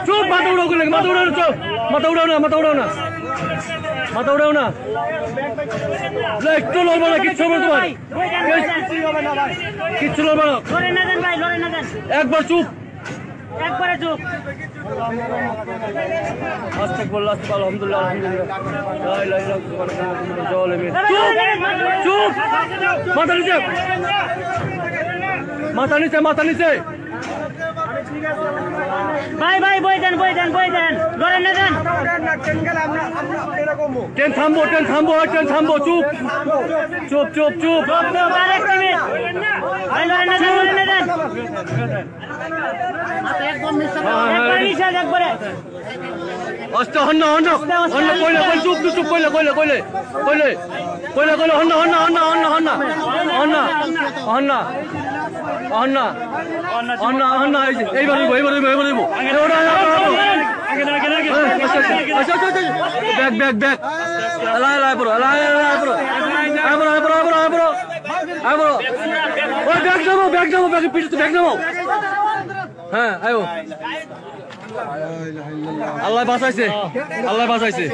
চুপ, মাথা উড়াও করলে, মাথা উড়াও না, চুপ, মাথা উড়াও না, মাথা উড়াও না, মাথা উড়াও না, একটু লড়বো না, কিচ্ছু হবে তোমার, কিচ্ছু লড়বো না, একবার চুপ, একবারে চুপ। আস্তে বললো, আস্তে বলো, আলহামদুলিল্লাহ, আলহামদুলিল্লাহ, চুপ, মাথা নিচে, মাথা নিচে, মাথা নিচে, ভাই ভাই বই দেন, বই দেন, বই দেন, লড়েন না দেন। ট্রেন থামবো, ট্রেন থামবো, ট্রেন থামবো, চুপ, চুপ, চুপ, চুপ, আরেক মিনিট ভাই, লড়েন না দেন, লড়েন না দেন। একবার নিশাদ, একবারে আস্তে, হন্ন, হন্ন, হন্ন, কইলে, কইলে, চুপ, চুপ, চুপ, কইলে, কইলে, কইলে, কইলে, কইলে, কইলে, হন্ন, হন্ন, হন্ন, হন্ন, হন্ন, হন্ন, হন্ন, হন্ন, হন্ন, হন্ন, এইবার হইব, এইবার হইব, এইবার হইব, ব্যাগ, ব্যাগ, ব্যাগ, এলাই, এলাই, পুরো, এলাই, এলাই, পুরো, আইবো, আইবো, আইবো, আইবো, আইবো, ওই ব্যাগ নামো, ব্যাগ নামো, ব্যাগ পিছু, ব্যাগ নামো, হ্যাঁ, আইবো, আল্লাহ বাঁচাইছে, আল্লাহ বাঁচাইছে,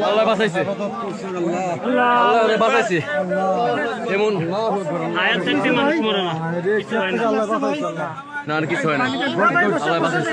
আল্লাহ বাঁচাইছে, আল্লাহ বাঁচাইছে, এমন না আর কিছু হয় না, আল্লাহ বাঁচাইছে,